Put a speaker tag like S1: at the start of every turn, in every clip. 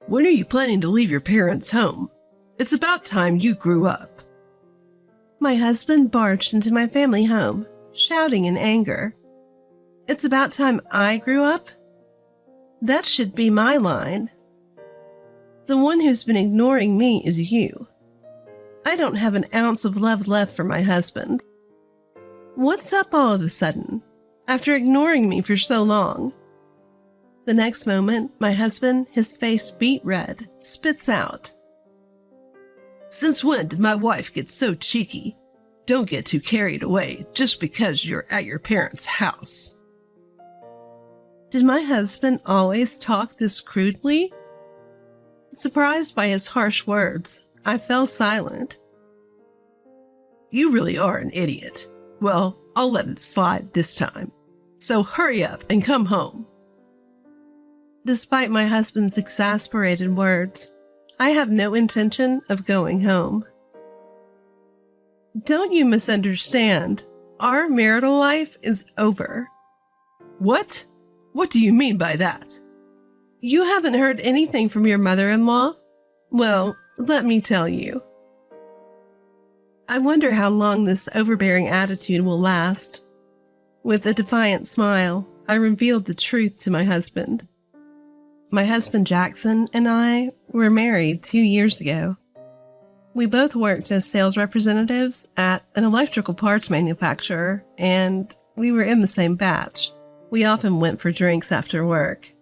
S1: When are you planning to leave your parents' home? It's about time you grew up.
S2: My husband barged into my family home, shouting in anger. It's about time I grew up? That should be my line. The one who's been ignoring me is you. I don't have an ounce of love left for my husband. What's up all of a sudden, after ignoring me for so long? The next moment, my husband, his face beet red, spits out.
S1: Since when did my wife get so cheeky? Don't get too carried away just because you're at your parents' house.
S2: Did my husband always talk this crudely? Surprised by his harsh words, I fell silent.
S1: You really are an idiot. Well, I'll let it slide this time. So hurry up and come home.
S2: Despite my husband's exasperated words, I have no intention of going home. Don't you misunderstand? Our marital life is over.
S1: What? What do you mean by that?
S2: You haven't heard anything from your mother-in-law? Well, let me tell you. I wonder how long this overbearing attitude will last. With a defiant smile, I revealed the truth to my husband. My husband Jackson and I were married 2 years ago. We both worked as sales representatives at an electrical parts manufacturer, and we were in the same batch. We often went for drinks after work.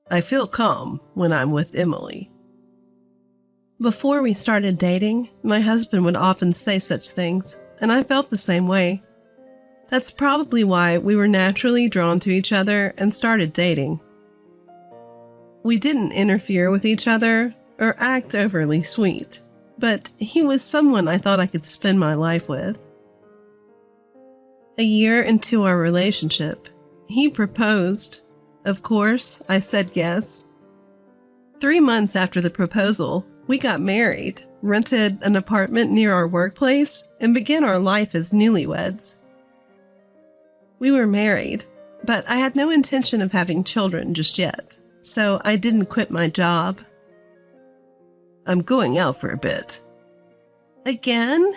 S1: I feel calm when I'm with Emily.
S2: Before we started dating, my husband would often say such things, and I felt the same way. That's probably why we were naturally drawn to each other and started dating. We didn't interfere with each other or act overly sweet, but he was someone I thought I could spend my life with. A year into our relationship, he proposed. Of course, I said yes. 3 months after the proposal, we got married, rented an apartment near our workplace, and began our life as newlyweds. We were married, but I had no intention of having children just yet, so I didn't quit my job.
S1: I'm going out for a bit.
S2: Again?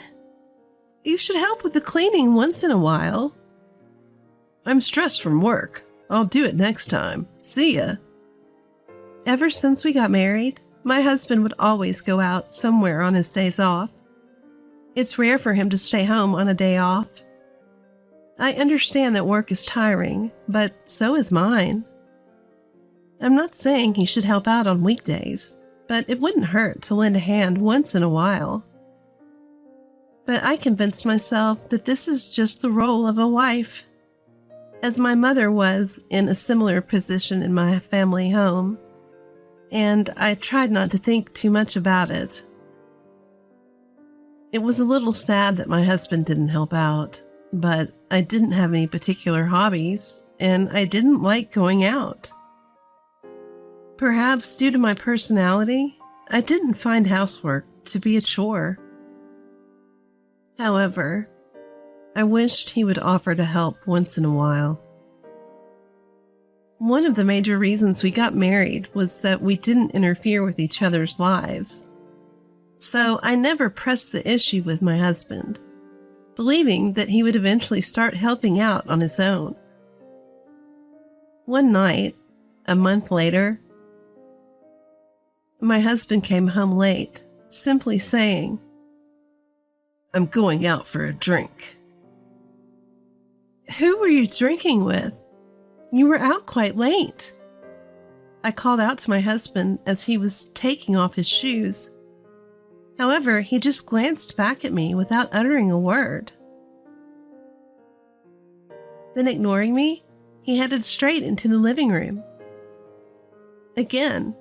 S2: You should help with the cleaning once in a while.
S1: I'm stressed from work. I'll do it next time. See ya.
S2: Ever since we got married, my husband would always go out somewhere on his days off. It's rare for him to stay home on a day off. I understand that work is tiring, but so is mine. I'm not saying he should help out on weekdays, but it wouldn't hurt to lend a hand once in a while. But I convinced myself that this is just the role of a wife, as my mother was in a similar position in my family home, and I tried not to think too much about it. It was a little sad that my husband didn't help out, but I didn't have any particular hobbies, and I didn't like going out. Perhaps due to my personality, I didn't find housework to be a chore. However, I wished he would offer to help once in a while. One of the major reasons we got married was that we didn't interfere with each other's lives. So I never pressed the issue with my husband, believing that he would eventually start helping out on his own. One night, a month later, my husband came home late, simply saying,
S1: I'm going out for a drink.
S2: Who were you drinking with? You were out quite late. I called out to my husband as he was taking off his shoes. However, he just glanced back at me without uttering a word. Then, ignoring me, he headed straight into the living room. Again,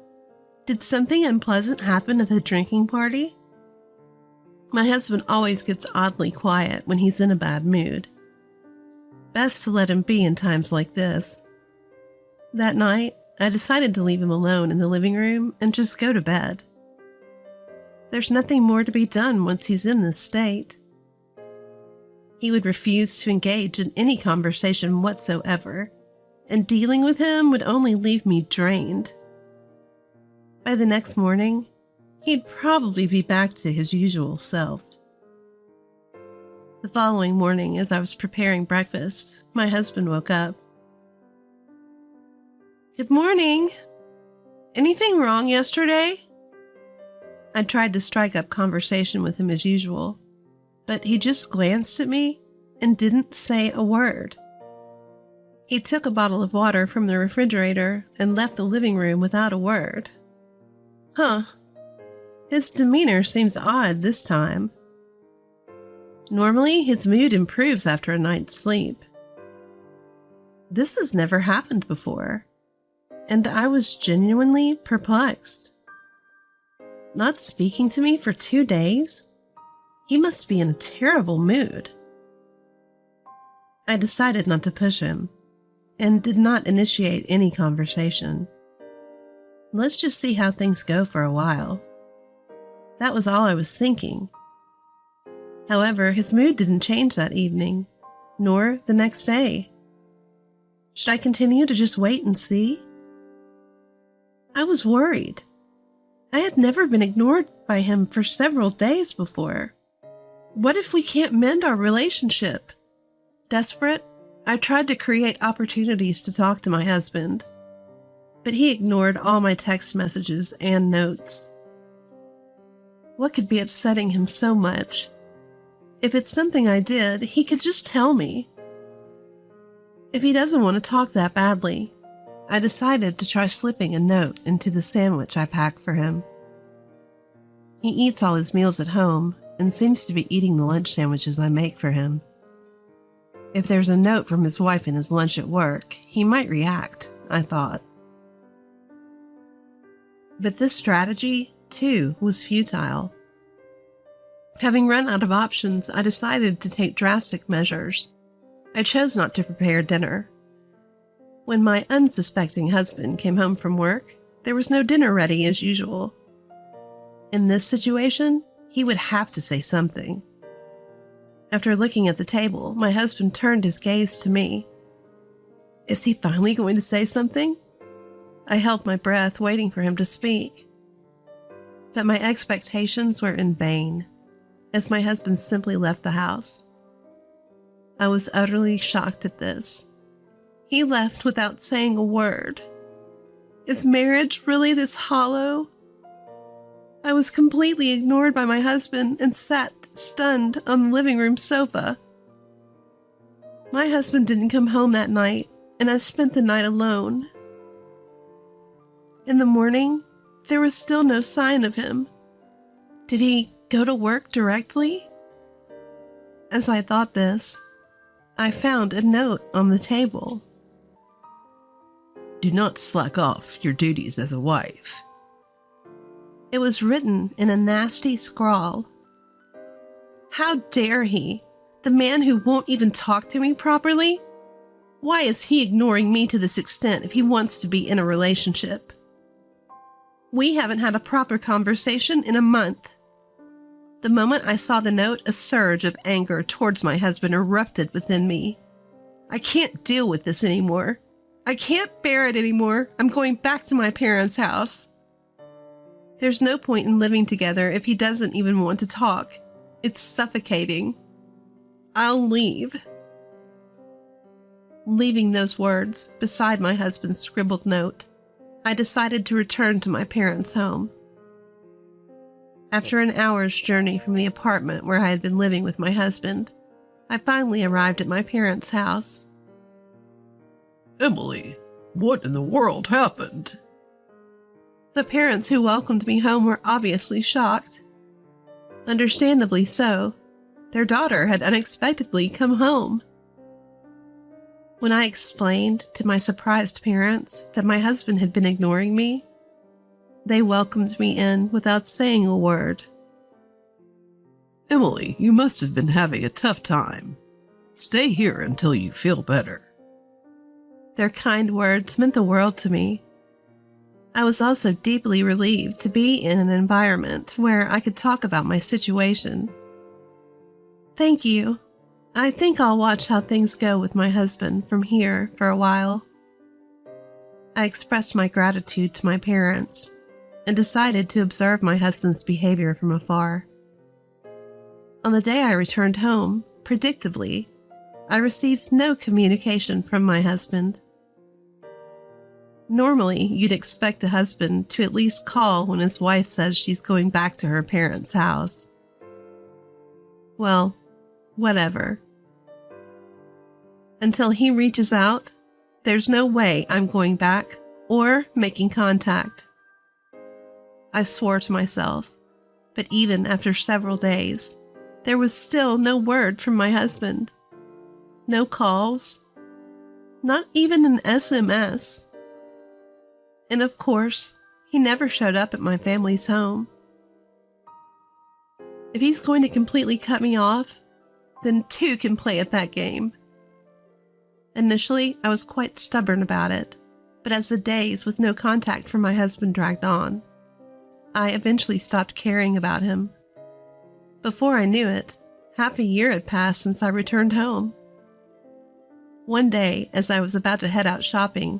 S2: did something unpleasant happen at the drinking party? My husband always gets oddly quiet when he's in a bad mood. Best to let him be in times like this. That night, I decided to leave him alone in the living room and just go to bed. There's nothing more to be done once he's in this state. He would refuse to engage in any conversation whatsoever, and dealing with him would only leave me drained. By the next morning, he'd probably be back to his usual self. The following morning, as I was preparing breakfast, my husband woke up. "Good morning. Anything wrong yesterday?" I tried to strike up conversation with him as usual, but he just glanced at me and didn't say a word. He took a bottle of water from the refrigerator and left the living room without a word. His demeanor seems odd this time. Normally, his mood improves after a night's sleep. This has never happened before, and I was genuinely perplexed. Not speaking to me for 2 days? He must be in a terrible mood. I decided not to push him, and did not initiate any conversation. Let's just see how things go for a while. That was all I was thinking. However, his mood didn't change that evening, nor the next day. Should I continue to just wait and see? I was worried. I had never been ignored by him for several days before. What if we can't mend our relationship? Desperate, I tried to create opportunities to talk to my husband, but he ignored all my text messages and notes. What could be upsetting him so much? If it's something I did, he could just tell me. If he doesn't want to talk that badly, I decided to try slipping a note into the sandwich I packed for him. He eats all his meals at home and seems to be eating the lunch sandwiches I make for him. If there's a note from his wife in his lunch at work, he might react, I thought. But this strategy, too, was futile. Having run out of options, I decided to take drastic measures. I chose not to prepare dinner. When my unsuspecting husband came home from work, there was no dinner ready as usual. In this situation, he would have to say something. After looking at the table, my husband turned his gaze to me. Is he finally going to say something? I held my breath, waiting for him to speak. But my expectations were in vain, as my husband simply left the house. I was utterly shocked at this. He left without saying a word. Is marriage really this hollow? I was completely ignored by my husband and sat stunned on the living room sofa. My husband didn't come home that night, and I spent the night alone. In the morning, there was still no sign of him. Did he go to work directly? As I thought this, I found a note on the table.
S1: Do not slack off your duties as a wife.
S2: It was written in a nasty scrawl. How dare he? The man who won't even talk to me properly? Why is he ignoring me to this extent if he wants to be in a relationship? We haven't had a proper conversation in a month. The moment I saw the note, a surge of anger towards my husband erupted within me. I can't deal with this anymore. I can't bear it anymore. I'm going back to my parents' house. There's no point in living together if he doesn't even want to talk. It's suffocating. I'll leave. Leaving those words beside my husband's scribbled note, I decided to return to my parents' home. After an hour's journey from the apartment where I had been living with my husband, I finally arrived at my parents' house.
S1: Emily, what in the world happened?
S2: The parents who welcomed me home were obviously shocked. Understandably so. Their daughter had unexpectedly come home. When I explained to my surprised parents that my husband had been ignoring me, they welcomed me in without saying a word.
S1: Emily, you must have been having a tough time. Stay here until you feel better.
S2: Their kind words meant the world to me. I was also deeply relieved to be in an environment where I could talk about my situation. Thank you. I think I'll watch how things go with my husband from here for a while. I expressed my gratitude to my parents. and decided to observe my husband's behavior from afar. On the day I returned home, predictably, I received no communication from my husband. Normally, you'd expect a husband to at least call when his wife says she's going back to her parents' house. Well, whatever. Until he reaches out, there's no way I'm going back or making contact. I swore to myself, but even after several days, there was still no word from my husband. No calls, not even an SMS. And of course, he never showed up at my family's home. If he's going to completely cut me off, then two can play at that game. Initially, I was quite stubborn about it, but as the days with no contact from my husband dragged on, I eventually stopped caring about him. Before I knew it, half a year had passed since I returned home. One day, as I was about to head out shopping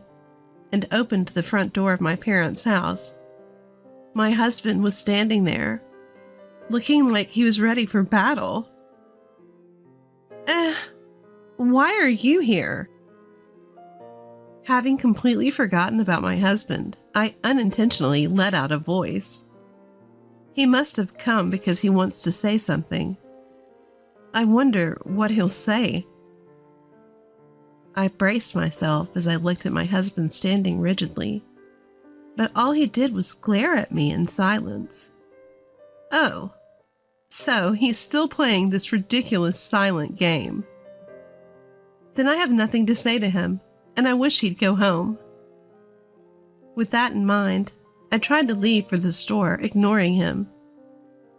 S2: and opened the front door of my parents' house, my husband was standing there, looking like he was ready for battle. Why are you here? Having completely forgotten about my husband, I unintentionally let out a voice. He must have come because he wants to say something. I wonder what he'll say. I braced myself as I looked at my husband standing rigidly, but all he did was glare at me in silence. Oh, so he's still playing this ridiculous silent game. Then I have nothing to say to him, and I wish he'd go home. With that in mind, I tried to leave for the store, ignoring him.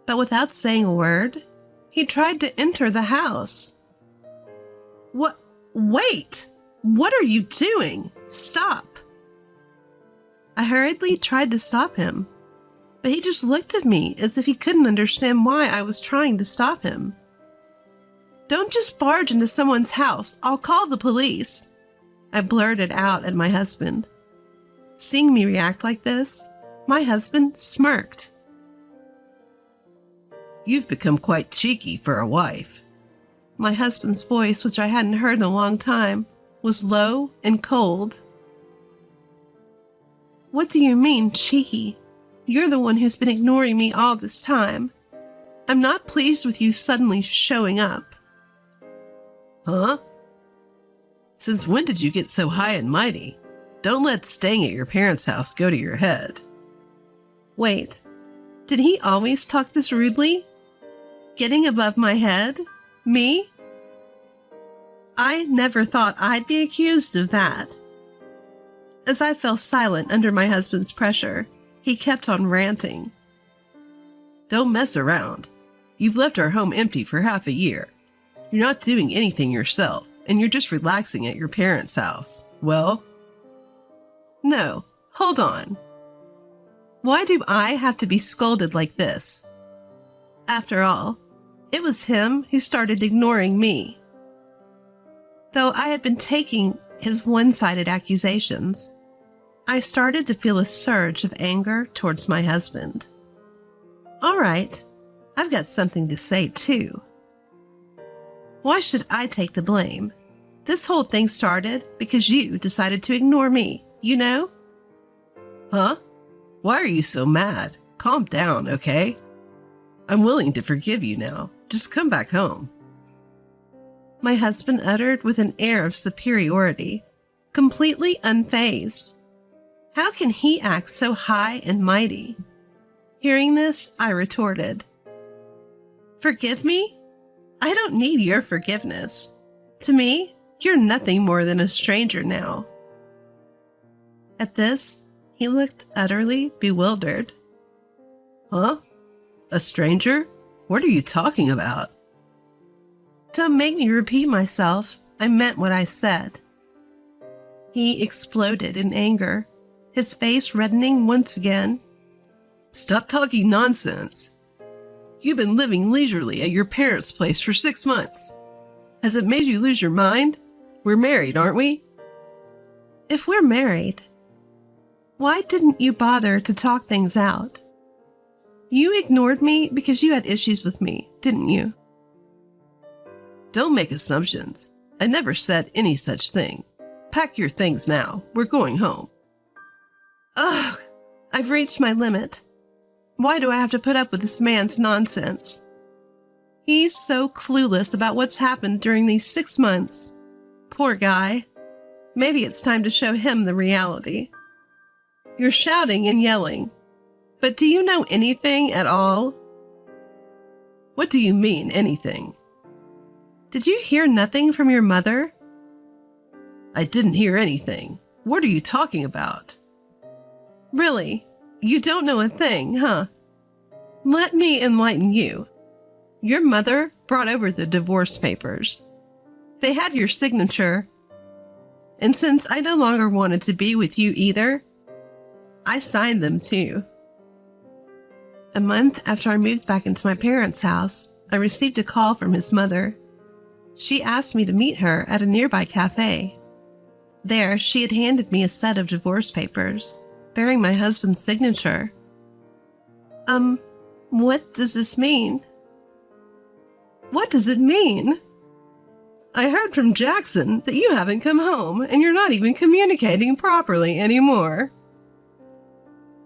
S2: But without saying a word, he tried to enter the house. What? Wait! What are you doing? Stop! I hurriedly tried to stop him, but he just looked at me as if he couldn't understand why I was trying to stop him. Don't just barge into someone's house. I'll call the police, I blurted out at my husband. Seeing me react like this, my husband smirked.
S1: You've become quite cheeky for a wife.
S2: My husband's voice, which I hadn't heard in a long time, was low and cold. What do you mean, cheeky? You're the one who's been ignoring me all this time. I'm not pleased with you suddenly showing up.
S1: Huh? Since when did you get so high and mighty? Don't let staying at your parents' house go to your head.
S2: Wait, did he always talk this rudely? Getting above my head? Me? I never thought I'd be accused of that. As I fell silent under my husband's pressure, he kept on ranting.
S1: Don't mess around. You've left our home empty for half a year. You're not doing anything yourself, and you're just relaxing at your parents' house. Well?
S2: No, hold on. Why do I have to be scolded like this? After all, it was him who started ignoring me. Though I had been taking his one-sided accusations, I started to feel a surge of anger towards my husband. All right, I've got something to say too. Why should I take the blame? This whole thing started because you decided to ignore me, you know?
S1: Huh? Why are you so mad? Calm down, okay? I'm willing to forgive you now. Just come back home.
S2: My husband uttered with an air of superiority, completely unfazed. How can he act so high and mighty? Hearing this, I retorted, Forgive me? I don't need your forgiveness. To me, you're nothing more than a stranger now. At this, he looked utterly bewildered.
S1: Huh? A stranger? What are you talking about?
S2: Don't make me repeat myself. I meant what I said. He exploded in anger, his face reddening once again.
S1: Stop talking nonsense. You've been living leisurely at your parents' place for 6 months. Has it made you lose your mind? We're married, aren't we?
S2: If we're married, Why didn't you bother to talk things out? You ignored me because you had issues with me, didn't you?
S1: Don't make assumptions. I never said any such thing. Pack your things now. We're going home.
S2: Ugh, I've reached my limit. Why do I have to put up with this man's nonsense? He's so clueless about what's happened during these 6 months. Poor guy. Maybe it's time to show him the reality. You're shouting and yelling. But do you know anything at all?
S1: What do you mean, anything?
S2: Did you hear nothing from your mother?
S1: I didn't hear anything. What are you talking about?
S2: Really? You don't know a thing, huh? Let me enlighten you. Your mother brought over the divorce papers. They had your signature. And since I no longer wanted to be with you either, I signed them too. A month after I moved back into my parents' house, I received a call from his mother. She asked me to meet her at a nearby cafe. There, she had handed me a set of divorce papers, bearing my husband's signature. What does this mean? What does it mean? I heard from Jackson that you haven't come home and you're not even communicating properly anymore.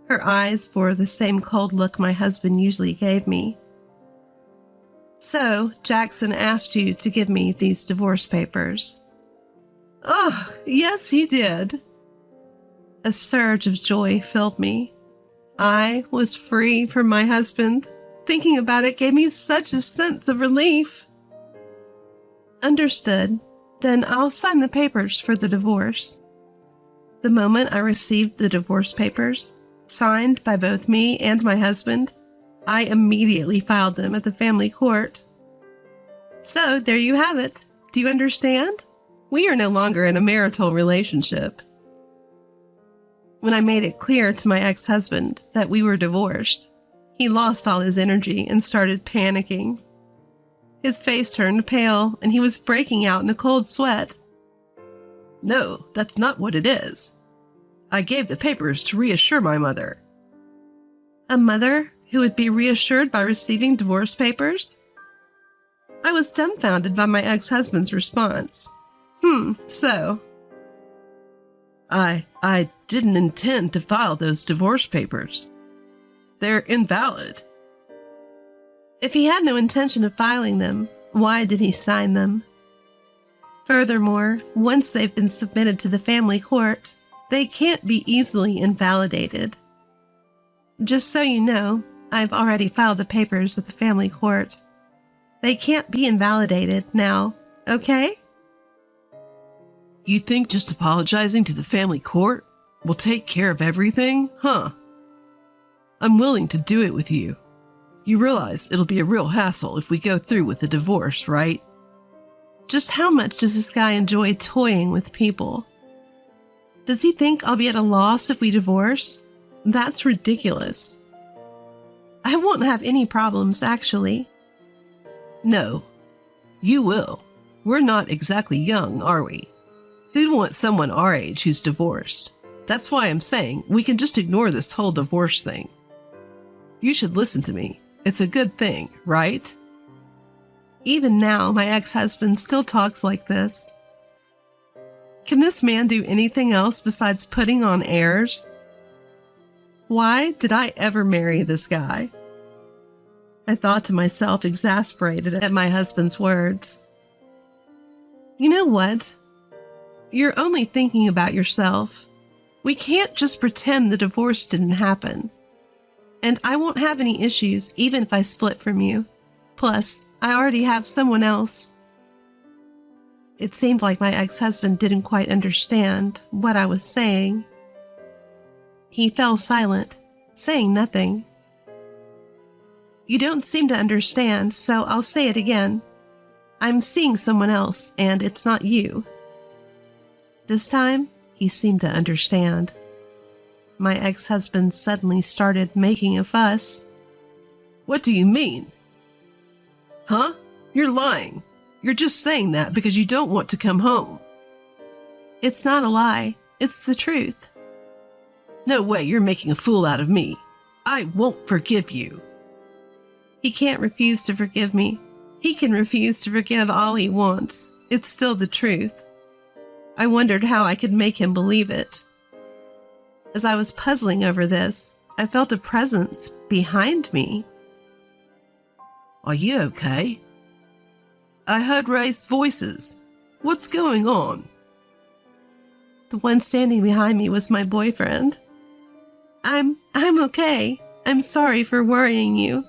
S2: Her eyes bore the same cold look my husband usually gave me. So, Jackson asked you to give me these divorce papers. Oh, yes, he did. A surge of joy filled me. I was free from my husband. Thinking about it gave me such a sense of relief. Understood. Then I'll sign the papers for the divorce. The moment I received the divorce papers, signed by both me and my husband, I immediately filed them at the family court. So there you have it. Do you understand? We are no longer in a marital relationship. When I made it clear to my ex-husband that we were divorced, he lost all his energy and started panicking. His face turned pale and he was breaking out in a cold sweat.
S1: No, that's not what it is. I gave the papers to reassure my mother.
S2: A mother who would be reassured by receiving divorce papers? I was dumbfounded by my ex-husband's response. So?
S1: I didn't intend to file those divorce papers. They're invalid.
S2: If he had no intention of filing them, why did he sign them? Furthermore, once they've been submitted to the family court, they can't be easily invalidated. Just so you know, I've already filed the papers at the family court. They can't be invalidated now, okay?
S1: You think just apologizing to the family court will take care of everything, huh? I'm willing to do it with you. You realize it'll be a real hassle if we go through with the divorce, right?
S2: Just how much does this guy enjoy toying with people? Does he think I'll be at a loss if we divorce? That's ridiculous. I won't have any problems, actually.
S1: No, you will. We're not exactly young, are we? Who'd want someone our age who's divorced? That's why I'm saying we can just ignore this whole divorce thing. You should listen to me. It's a good thing, right?
S2: Even now, my ex-husband still talks like this. Can this man do anything else besides putting on airs? Why did I ever marry this guy? I thought to myself, exasperated at my husband's words. You know what? You're only thinking about yourself. We can't just pretend the divorce didn't happen. And I won't have any issues even if I split from you. Plus, I already have someone else. It seemed like my ex-husband didn't quite understand what I was saying. He fell silent, saying nothing. You don't seem to understand, so I'll say it again. I'm seeing someone else, and it's not you. This time, he seemed to understand. My ex-husband suddenly started making a fuss.
S1: What do you mean? Huh? You're lying. You're just saying that because you don't want to come home.
S2: It's not a lie. It's the truth.
S1: No way you're making a fool out of me. I won't forgive you.
S2: He can't refuse to forgive me. He can refuse to forgive all he wants. It's still the truth. I wondered how I could make him believe it. As I was puzzling over this, I felt a presence behind me.
S1: Are you okay? I heard raised voices. What's going on?
S2: The one standing behind me was my boyfriend. I'm okay. I'm sorry for worrying you.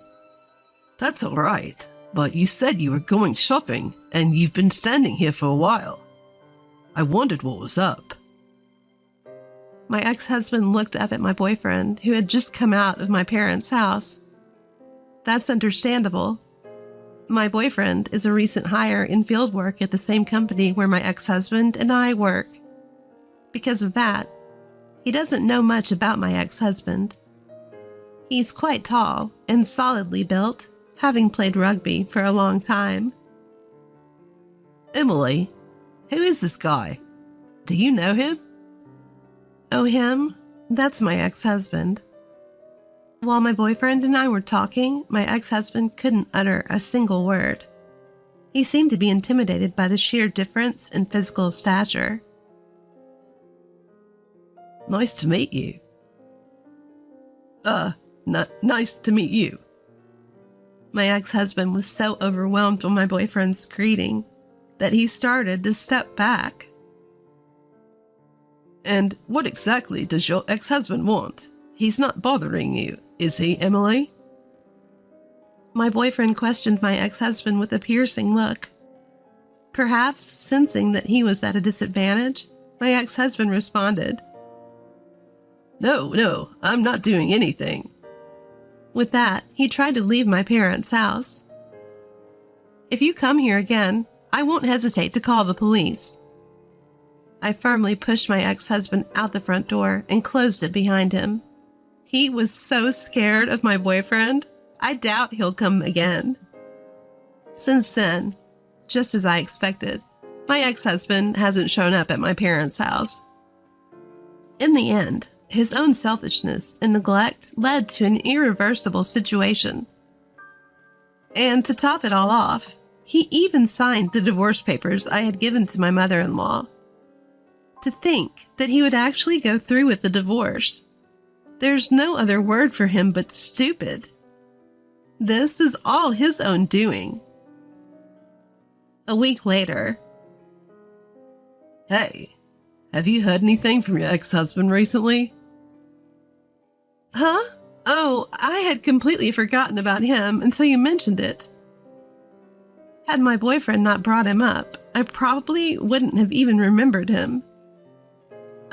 S1: That's all right, but you said you were going shopping, and you've been standing here for a while. I wondered what was up.
S2: My ex-husband looked up at my boyfriend, who had just come out of my parents' house. That's understandable. My boyfriend is a recent hire in field work at the same company where my ex-husband and I work. Because of that, he doesn't know much about my ex-husband. He's quite tall and solidly built, having played rugby for a long time.
S1: Emily, who is this guy? Do you know him?
S2: Oh, him? That's my ex-husband. While my boyfriend and I were talking, my ex-husband couldn't utter a single word. He seemed to be intimidated by the sheer difference in physical stature.
S1: Nice to meet you. Nice to meet you.
S2: My ex-husband was so overwhelmed by my boyfriend's greeting that he started to step back.
S1: And what exactly does your ex-husband want? He's not bothering you, is he, Emily?
S2: My boyfriend questioned my ex-husband with a piercing look. Perhaps sensing that he was at a disadvantage, my ex-husband responded,
S1: No, I'm not doing anything.
S2: With that, he tried to leave my parents' house. If you come here again, I won't hesitate to call the police. I firmly pushed my ex-husband out the front door and closed it behind him. He was so scared of my boyfriend, I doubt he'll come again. Since then, just as I expected, my ex-husband hasn't shown up at my parents' house. In the end, his own selfishness and neglect led to an irreversible situation. And to top it all off, he even signed the divorce papers I had given to my mother-in-law. To think that he would actually go through with the divorce. There's no other word for him but stupid. This is all his own doing. A week later.
S1: Hey, have you heard anything from your ex-husband recently?
S2: Huh? Oh, I had completely forgotten about him until you mentioned it. Had my boyfriend not brought him up, I probably wouldn't have even remembered him.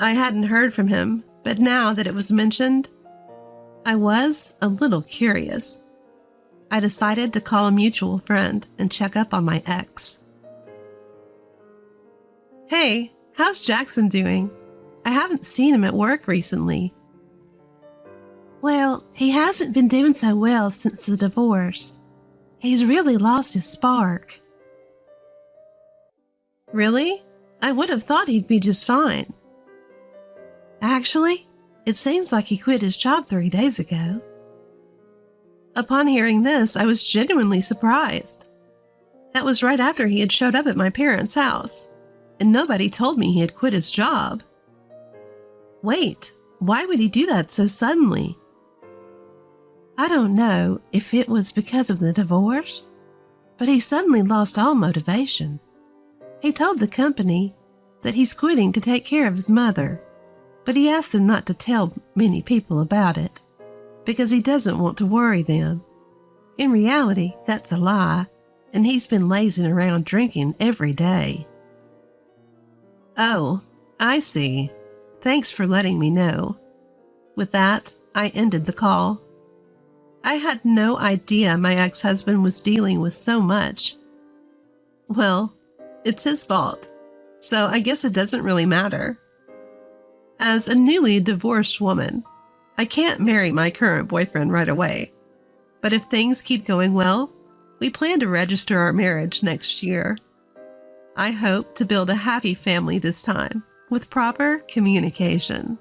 S2: I hadn't heard from him, but now that it was mentioned, I was a little curious. I decided to call a mutual friend and check up on my ex. Hey, how's Jackson doing? I haven't seen him at work recently. Well, he hasn't been doing so well since the divorce. He's really lost his spark. Really? I would have thought he'd be just fine. Actually, it seems like he quit his job 3 days ago. Upon hearing this, I was genuinely surprised. That was right after he had showed up at my parents' house, and nobody told me he had quit his job. Wait, why would he do that so suddenly? I don't know if it was because of the divorce, but he suddenly lost all motivation. He told the company that he's quitting to take care of his mother, but he asked them not to tell many people about it because he doesn't want to worry them. In reality, that's a lie, and he's been lazing around drinking every day. Oh, I see. Thanks for letting me know. With that, I ended the call. I had no idea my ex-husband was dealing with so much. Well, it's his fault, so I guess it doesn't really matter. As a newly divorced woman, I can't marry my current boyfriend right away. But if things keep going well, we plan to register our marriage next year. I hope to build a happy family this time with proper communication.